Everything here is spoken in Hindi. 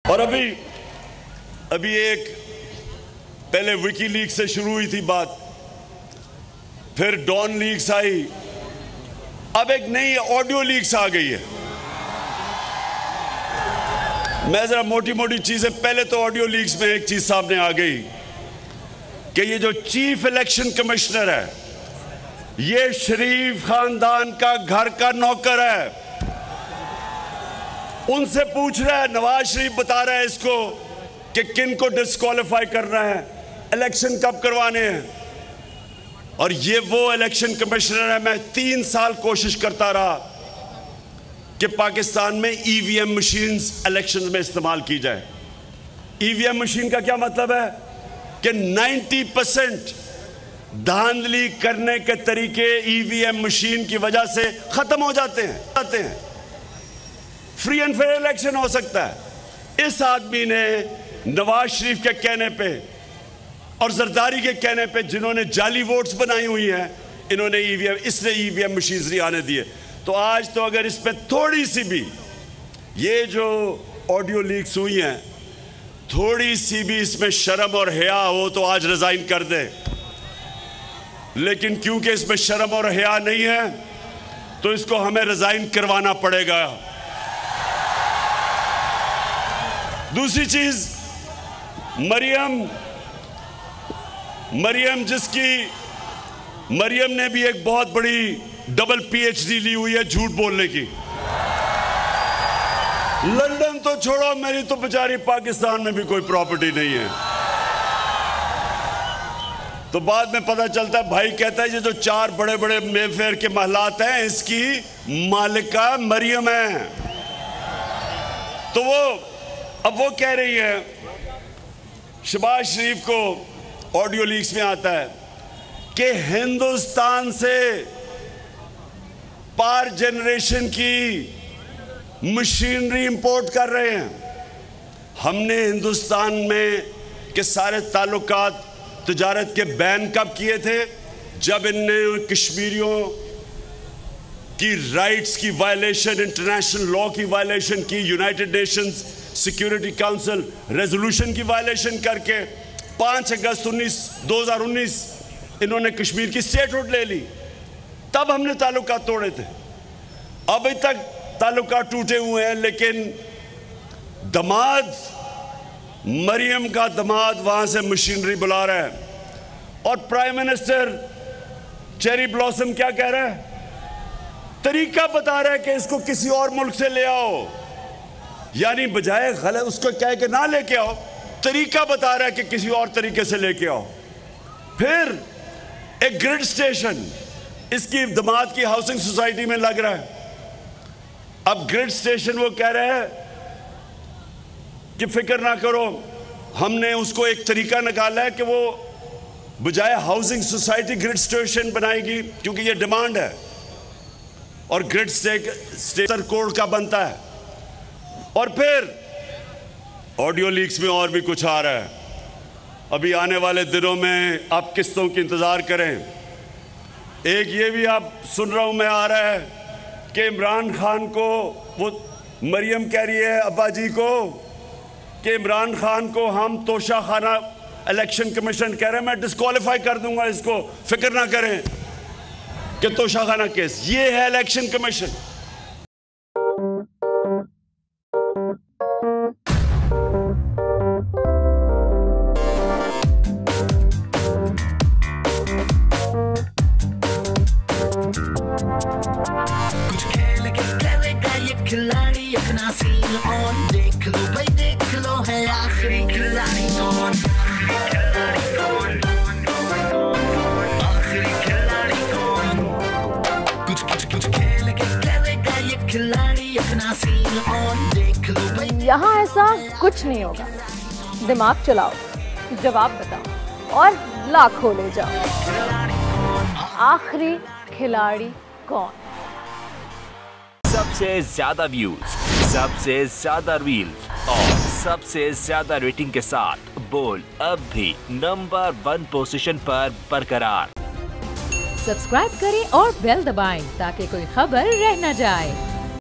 और अभी एक पहले विकीलीक्स से शुरू हुई थी बात, फिर डॉन लीक्स आई, अब एक नई ऑडियो लीक्स आ गई है। मैं जरा मोटी मोटी चीजें, पहले तो ऑडियो लीक्स में एक चीज सामने आ गई कि ये जो चीफ इलेक्शन कमिश्नर है ये शरीफ खानदान का घर का नौकर है। उनसे पूछ रहा है, नवाज शरीफ बता रहा है इसको कि किन को डिस्क्वालीफाई करना है, इलेक्शन कब करवाने हैं। और ये वो इलेक्शन कमिश्नर है, मैं 3 साल कोशिश करता रहा कि पाकिस्तान में ईवीएम मशीन्स इलेक्शन में इस्तेमाल की जाए। ईवीएम मशीन का क्या मतलब है कि 90% धांधली करने के तरीके ईवीएम मशीन की वजह से खत्म हो जाते हैं। फ्री एंड फेयर इलेक्शन हो सकता है। इस आदमी ने नवाज शरीफ के कहने पे और जरदारी के कहने पे, जिन्होंने जाली वोट्स बनाई हुई हैं, इन्होंने ईवीएम मशीन नहीं आने दिए। तो आज तो अगर इस पे थोड़ी सी भी, ये जो ऑडियो लीक्स हुई हैं, थोड़ी सी भी इसमें शर्म और हया हो तो आज रिजाइन कर दे। लेकिन क्योंकि इसमें शर्म और हया नहीं है तो इसको हमें रिजाइन करवाना पड़ेगा। दूसरी चीज, मरियम ने भी एक बहुत बड़ी डबल पीएचडी ली हुई है झूठ बोलने की। लंदन तो छोड़ो, मेरी तो बेचारी पाकिस्तान में भी कोई प्रॉपर्टी नहीं है। तो बाद में पता चलता है, भाई कहता है ये जो 4 बड़े बड़े मेफेयर के महलात हैं इसकी मालिका मरियम है। तो अब वो कह रही है, शहबाज शरीफ को ऑडियो लीक्स में आता है कि हिंदुस्तान से पावर जनरेशन की मशीनरी इंपोर्ट कर रहे हैं। हमने हिंदुस्तान में के सारे ताल्लुकात तिजारत के बैन कब किए थे? जब इनने कश्मीरियों की राइट्स की वायलेशन, इंटरनेशनल लॉ की वायलेशन की, United Nations security council resolution की वायलेशन करके 5 अगस्त 2019 इन्होंने कश्मीर की स्टेटहुड ले ली। तब हमने ताल्लुकात तोड़े थे। अभी तक ताल्लुकात टूटे हुए हैं। लेकिन दमाद, मरियम का दमाद वहां से मशीनरी बुला रहा है और प्राइम मिनिस्टर चेरी ब्लॉसम क्या कह रहा है? तरीका बता रहा है कि इसको किसी और मुल्क से ले आओ। यानी बजाय गलत उसको कह के ना लेके आओ, तरीका बता रहा है कि किसी और तरीके से लेके आओ। फिर एक ग्रिड स्टेशन इसकी दमाद की हाउसिंग सोसाइटी में लग रहा है। अब ग्रिड स्टेशन वो कह रहा है कि फिक्र ना करो, हमने उसको एक तरीका निकाला है कि वो बजाय हाउसिंग सोसाइटी ग्रिड स्टेशन बनाएगी, क्योंकि ये डिमांड है और ग्रिड स्टेशन कोड का बनता है। और फिर ऑडियो लीक्स में और भी कुछ आ रहा है। अभी आने वाले दिनों में आप किस्तों की इंतजार करें। एक ये भी आप सुन रहा हूं मैं आ रहा है कि इमरान खान को, वो मरियम कह रही है अब्बा जी को कि इमरान खान को हम तोशा खाना इलेक्शन कमीशन कह रहे हैं, मैं डिस्क्वालीफाई कर दूंगा इसको, फिक्र ना करें कि तोशा खाना केस। ये है इलेक्शन कमीशन। कुछ खेल के करेगा ये खिलाड़ी अपना सीन ऑन, देख लो भाई देख लो है आखिरी खिलाड़ी कौन, आखिरी खिलाड़ी कौन। कुछ खेल के करेगा ये खिलाड़ी अपना सीन ऑन, देख लो भाई। यहाँ ऐसा कुछ नहीं होगा। दिमाग चलाओ, जवाब बताओ और लाखों ले जाओ। आखिरी खिलाड़ी कौन? सबसे ज्यादा व्यूज, सबसे ज्यादा रील्स और सबसे ज्यादा रेटिंग के साथ बोल अब भी नंबर 1 पोजीशन पर बरकरार। सब्सक्राइब करें और बेल दबाएं ताकि कोई खबर रह न जाए।